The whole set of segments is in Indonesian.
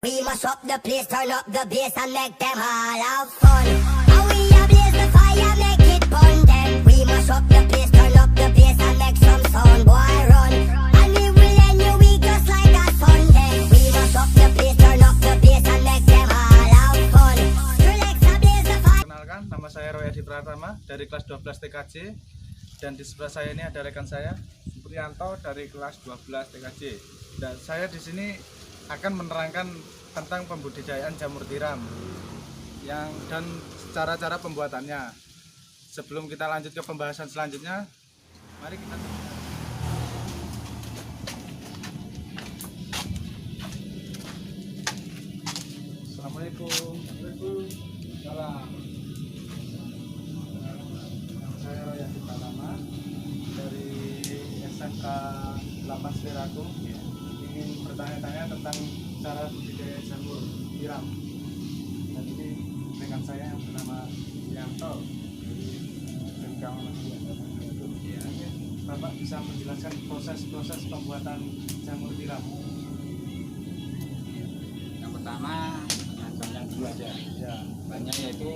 We must up the place, turn up the bass and make them all have fun. And we a blaze the fire, make it burn them. We must up the place, turn up the bass and make some sound, boy run. And we will end your week just like a Sunday. We must up the place, turn up the bass and make them all have fun. Relax and blaze the fire. Kenalkan, nama saya Roy Adi Pratama dari kelas 12 TKJ. Dan di sebelah saya ini ada rekan saya Supriyanto dari kelas 12 TKJ. Dan saya di sini akan menerangkan tentang pembudidayaan jamur tiram dan cara-cara pembuatannya. Sebelum kita lanjut ke pembahasan selanjutnya, mari kita Assalamualaikum. Waalaikumsalam. Nama saya Roy Adi Pratama dari SMK 8 Seliraku. Ingin bertanya-tanya tentang cara budidaya jamur tiram. Dan ini rekan saya yang bernama Supriyanto dari SMK 8. Ya, Bapak bisa menjelaskan proses pembuatan jamur tiram. Yang pertama banyak dulu aja. Ya, Banyak yaitu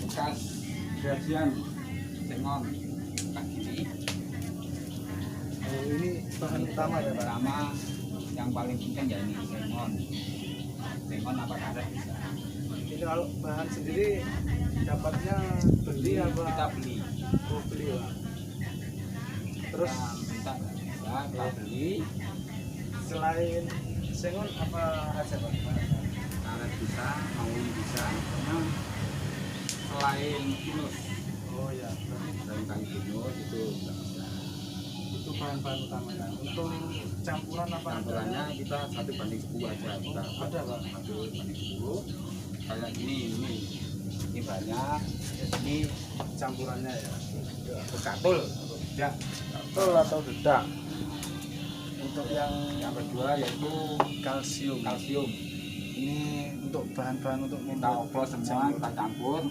bekas gajian sengon kaki ini bahan utama ya Pak. pertama yang paling penting ya ini sengon apa karet bisa Ini kalau bahan sendiri dapatnya beli apa? kita beli. Oh, beli Pak. Terus Kita bisa kita beli selain sengon apa aja Pak? karet bisa mauli bisa karena selain pinus Oh ya, selain kayu pinus itu nggak bisa. itu bahan-bahan utamanya. Untuk campuran apa? Campurannya kita 1:10 aja kita Ada Pak. 1:10 kayak ini banyak ini Campurannya ya. betul tidak Betul atau dedak? Untuk yang kedua yaitu kalsium. Ini untuk bahan-bahan untuk kita oplos semua kita campur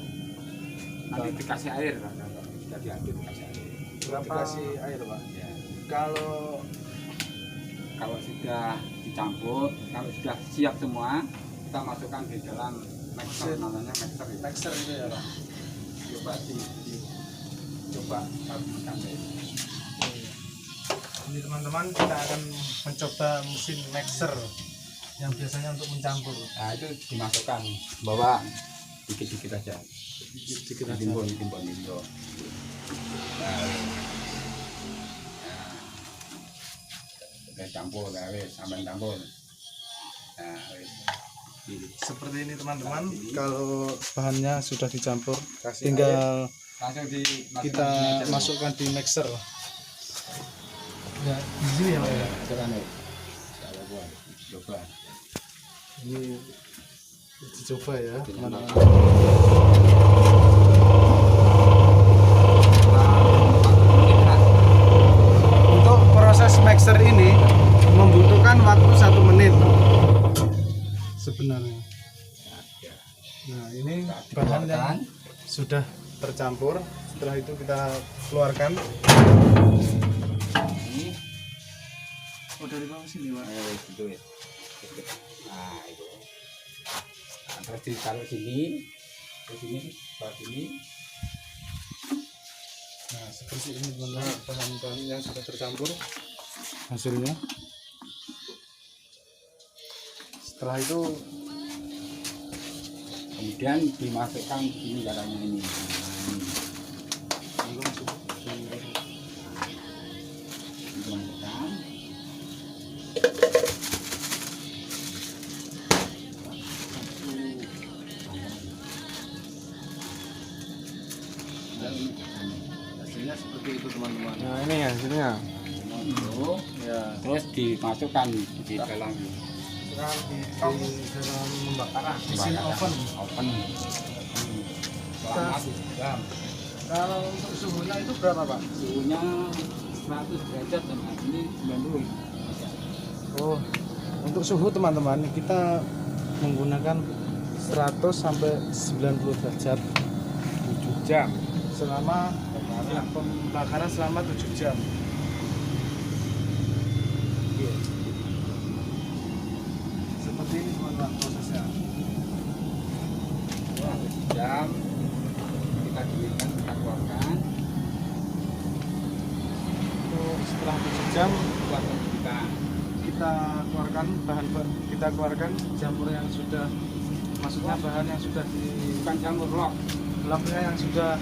nanti dikasih air sudah diaduk dikasih air Berapa dikasih air Pak? ya. Kalau sudah dicampur kalau sudah siap semua kita masukkan di dalam mixer namanya mixer ya. mixer itu ya Pak. coba habiskan deh. Ini teman-teman kita akan mencoba mesin mixer yang biasanya untuk mencampur. Nah itu dimasukkan bawa dikit-dikit aja Sedikit aja. ditimbun nah, campur sampai campur nah Seperti ini teman-teman. Kalau bahannya sudah dicampur, Kasih tinggal langsung kita masukkan di mixer. Ya, di sini ya Pak ya. Coba Ini dicoba ya teman-teman. Untuk proses mixer ini membutuhkan waktu 1 menit sebenarnya. Nah, ini bahan yang sudah tercampur. Setelah itu kita keluarkan. ini Oh, dari bawah sini Pak. gitu ya. Nah itu nah, terus ditaruh sini taruh sini Nah, seperti ini teman-teman bahan-bahan yang sudah tercampur hasilnya. Setelah itu kemudian dimasukkan ini caranya ini dimasukkan hasilnya seperti itu teman-teman. Nah ini hasilnya. itu Ya, terus dimasukkan di dalam sekarang di dalam membakar mesin oven. selama 7 jam. Kalau untuk suhunya itu berapa Pak? Suhunya 100 derajat dan ini 90. Oh, untuk suhu teman-teman kita menggunakan 100 sampai 90 derajat 7 jam selama pembakaran selama 7 jam. Seperti ini teman-teman. teman-teman prosesnya. Wah, jam kita dinginkan, kita keluarkan. Setelah 7 jam Keluarkan kita keluarkan jamur yang sudah, maksudnya bahan yang sudah bukan jamur log, loknya yang sudah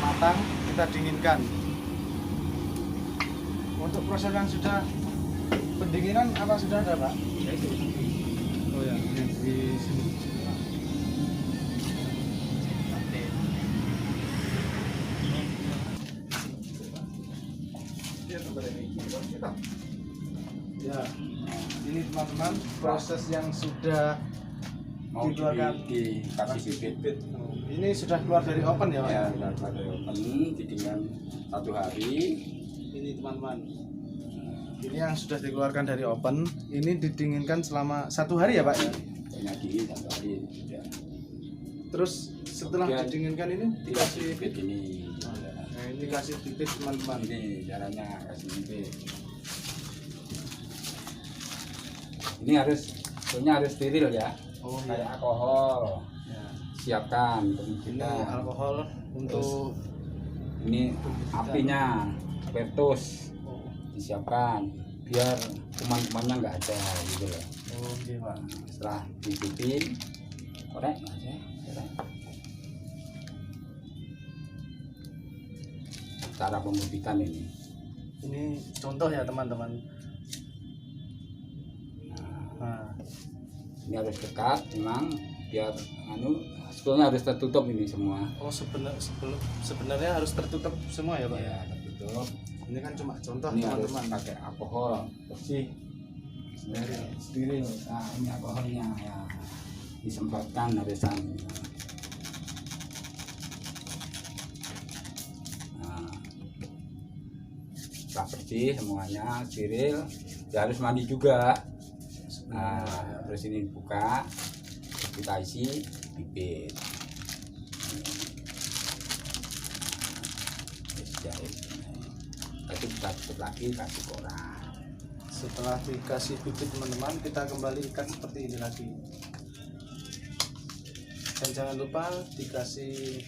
matang. kita dinginkan. Untuk proses yang sudah pendinginan apa sudah ada, Pak? Ya itu. Oh ya, yang di sini. Ya, ini teman-teman proses yang sudah Mau dikeluarkan. dikasih bibit. Ini sudah keluar dari open ya, Pak? Ya, sudah keluar dari open, didinginkan 1 hari. Ini teman-teman. Ini yang sudah dikeluarkan dari open, ini didinginkan selama 1 hari ya, Pak? Hanya dingin 1 hari. Ya. Terus setelah Kemudian didinginkan ini Dikasih dikasih bibit ini. nah, ini dikasih bibit teman-teman. Ini caranya kasih bibit. Ini soalnya harus steril ya. Oh Kayak iya. alkohol. Ya. Siapkan untuk Ini kita. alkohol untuk Ini apinya spiritus oh, disiapkan biar kuman-kumannya nggak ada gitu loh. oke, Pak. Setelah dibibit, korek aja, korek. Cara pembibitan ini. Ini contoh ya, teman-teman. Nah, Ini harus dekat memang biar sebetulnya harus tertutup ini semua. oh sebenarnya harus tertutup semua ya, Pak? Ya, tertutup. Ini kan cuma contoh, Ini harus teman-teman. pakai alkohol bersih, steril. Nah, ini alkoholnya ya disemprotkan harisan. Nah, setelah bersih semuanya steril, ya harus mandi juga. Nah, terus ini dibuka, kita isi bibit. Itu kita tutup lagi, kasih koran. Setelah dikasih bibit teman-teman, kita kembali ikat seperti ini lagi. Dan jangan lupa dikasih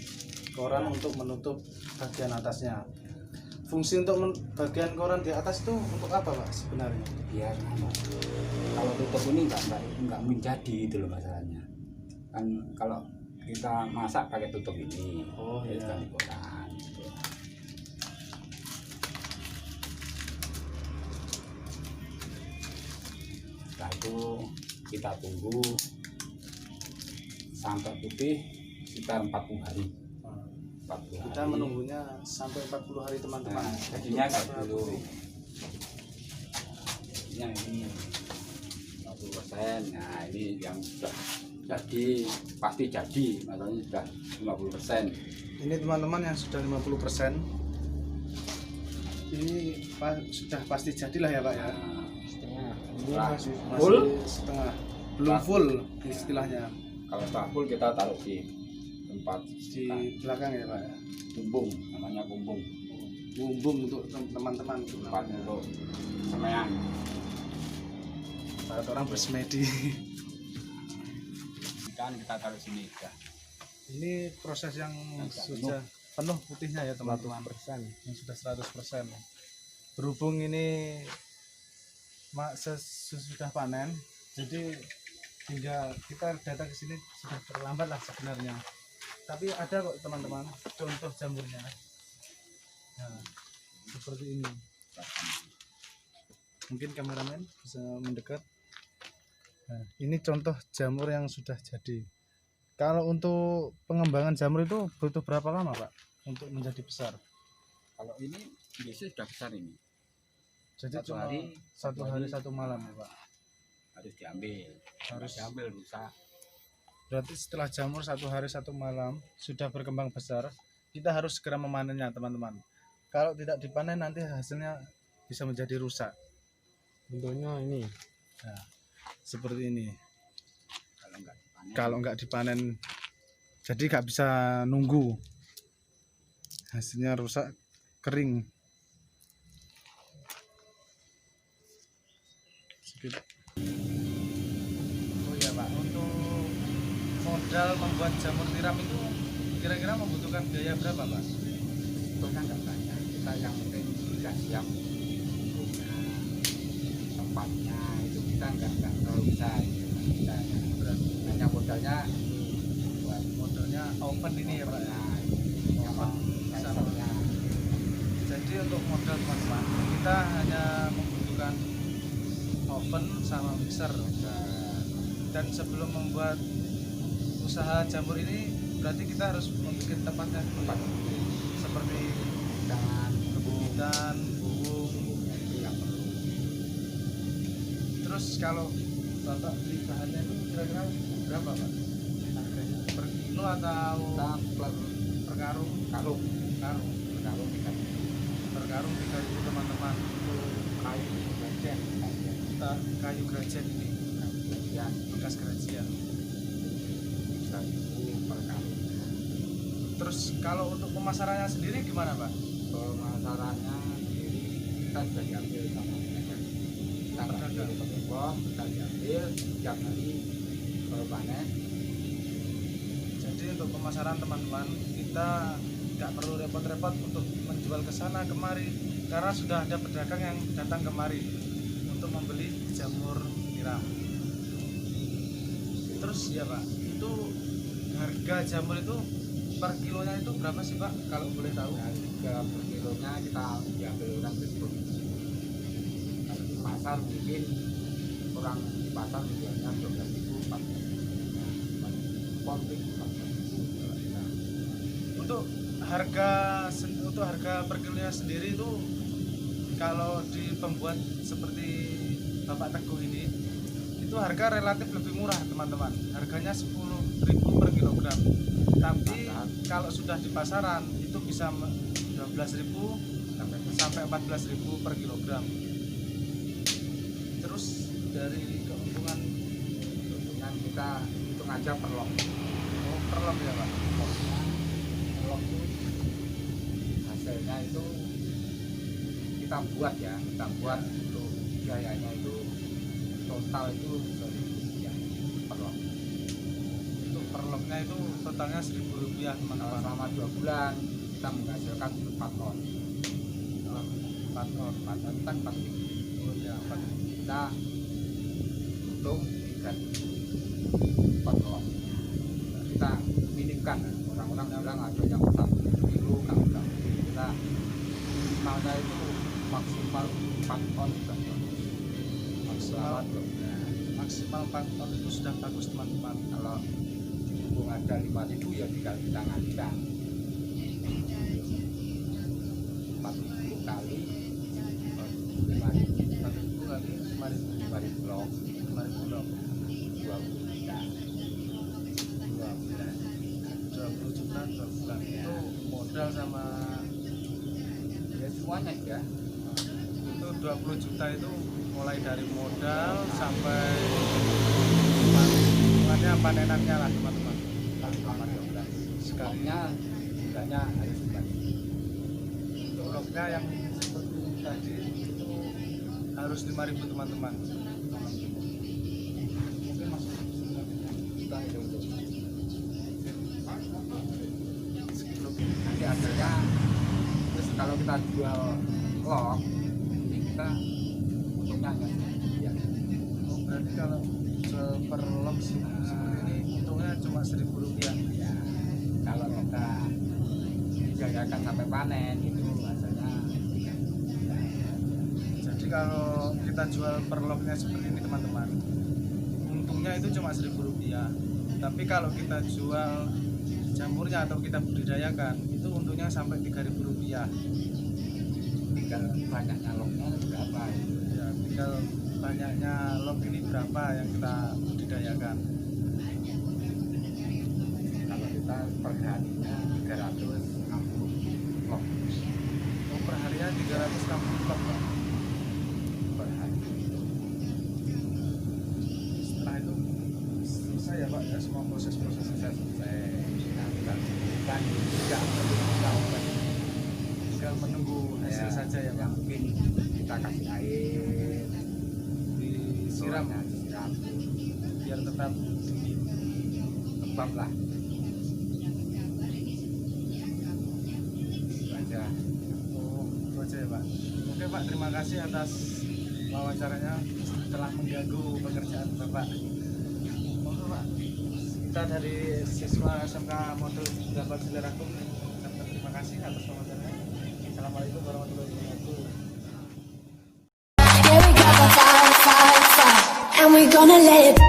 koran untuk menutup bagian atasnya. Fungsi untuk bagian koran di atas itu untuk apa, Pak, sebenarnya? Biar kalau tutup ini nggak menjadi itu loh masalahnya. Kan kalau kita masak pakai tutup ini, Oh, iya. ganti koran. Gitu. Setelah itu kita tunggu sampai putih sekitar 40 hari. 40 Kita hari. menunggunya sampai 40 hari, teman-teman. Nah, jadinya kayak dulu. Jadinya ini 50%. Nah, ini yang sudah jadi pasti jadi, makanya sudah 50%. Ini teman-teman yang sudah 50%. Ini sudah pasti jadilah ya, Pak ya. Nah, Setengah. Ini Setelah masih full? setengah. Belum full istilahnya. kalau sudah full kita taruh di tempat Di belakang ya, Pak ya. bumbung, namanya bumbung, Bumbung untuk teman-teman. tempat untuk semean. Para orang bersemedi. Ikan kita taruh sini ya. Ini proses yang sudah penuh putihnya ya, teman-teman. Yang sudah 100%. Berhubung ini sesudah panen, jadi hingga kita datang ke sini sudah terlambat lah sebenarnya. Tapi ada kok teman-teman contoh jamurnya. Nah, seperti ini. Mungkin kameramen bisa mendekat. Nah, ini contoh jamur yang sudah jadi. Kalau untuk pengembangan jamur itu butuh berapa lama, Pak, untuk menjadi besar? Kalau ini biasanya sudah besar ini, Jadi Satu cuma hari, satu hari satu malam ya, Pak. harus diambil, Harus diambil rusak. Berarti setelah jamur 1 hari 1 malam sudah berkembang besar, kita harus segera memanennya, teman-teman. Kalau tidak dipanen nanti hasilnya bisa menjadi rusak. Bentuknya ini. Nah, seperti ini. Kalau enggak dipanen, Kalau nggak dipanen, jadi nggak bisa nunggu. Hasilnya rusak, kering. ya Pak, untuk modal membuat jamur tiram itu kira-kira membutuhkan biaya berapa Pak? Sebetulnya nggak banyak, kita yang penting sudah siap punya tempatnya, itu kita nggak terlalu bisa kita hanya modalnya buat Modalnya open ini ya Pak ya? sama Sama. Jadi untuk modal teman-teman kita hanya membutuhkan oven sama mixer. Dan sebelum membuat usaha jamur ini berarti kita harus membuat tempatnya tempat seperti dan dan bubung. itu yang perlu. Terus kalau Bapak beli bahannya itu kira-kira berapa Pak? Harganya per kilo atau Kita per karung? karung Karung. karung kita Per karung 3.000 teman-teman. kayu bagian Kita kayu grajen ini yang bekas grajian. kita per karung. Terus kalau untuk pemasarannya sendiri gimana Pak? Pemasarannya sendiri kita sudah diambil sama pedagang. Kita ambil ke toko, kita diambil setiap hari panen. Jadi untuk pemasaran teman-teman kita nggak perlu repot-repot untuk menjual ke sana kemari karena sudah ada pedagang yang datang kemari untuk membeli jamur tiram. Terus ya Pak, itu harga jamur itu per kilonya itu berapa sih Pak kalau boleh tahu? Harga per kilonya kita diambil orang tersebut. Kalau di pasar mungkin orang di pasar menjualnya 12.000, 14.000, konflik 14.000. Untuk harga per kilonya sendiri itu kalau di pembuat seperti Bapak Teguh ini itu harga relatif lebih murah teman-teman, harganya 10.000 per kilogram, tapi kalau sudah di pasaran itu bisa 12.000 sampai 14.000 per kilogram. Terus dari keuntungan kita hitung aja per lot. per lot ya Pak? Lot itu hasilnya itu kita buat untuk biayanya itu total itu 1.000 per lot. Itu per lotnya itu totalnya 1.000 rupiah Kalau teman-teman. selama 2 bulan kita menghasilkan 4 ton. 4 ton. 4 ton kan 4.000. Oh iya, 4.000. Kita untung 3.000 per lot. Kita minimkan, orang-orang bilang ada yang 1 kilo kalau kita minimalnya itu maksimal 4 ton sudah bagus. Maksimal 2 bulan. maksimal 4 ton itu sudah bagus teman-teman. Kalau dihitung ada 5.000 ya tinggal kita ngalikan 4.000 kali 5.000 kali 5.000 blok 5.000 blok 20 juta 20 juta 2 bulan itu modal sama ya semuanya ya. itu 20 juta itu mulai dari modal sampai panenannya lah teman-teman. Selama 12 sekalinya bilangnya harus kembali. Bloknya yang seperti tadi itu harus 5.000 teman-teman. Mungkin masuk Kita itu nanti hasilnya terus kalau kita jual log ini kita untungnya hanya ya. Oh, berarti kalau per log seperti ini untungnya cuma 1.000 rupiah. Ya, kalau kita dijayakan sampai panen itu hasilnya ya. Jadi kalau kita jual per lognya seperti ini teman-teman, untungnya itu cuma 1.000 rupiah. Tapi kalau kita jual jamurnya atau kita budidayakan itu untungnya sampai 3.000 rupiah. Tinggal banyaknya lognya berapa gitu. Ya, tinggal banyaknya log ini berapa yang kita budidayakan. Kalau kita per harinya 360 log Oh, per harinya 360 log Pak. per hari. Setelah itu selesai ya Pak ya semua proses-proses. Selesai nah, kita tidak perlu kita open. Tinggal menunggu hasil saja ya Pak. yang mungkin kita kasih air Disiram. disiram biar tetap Lembab lah. Itu aja. Oh, itu aja ya Pak. Oke Pak, terima kasih atas wawancaranya, telah mengganggu pekerjaan Bapak. Oke Pak, kita dari siswa SMK Modul 8 Cileragung ucapkan terima kasih atas wawancaranya. Assalamualaikum warahmatullahi wabarakatuh. Here we go, fire, fire, fire. And we gonna let it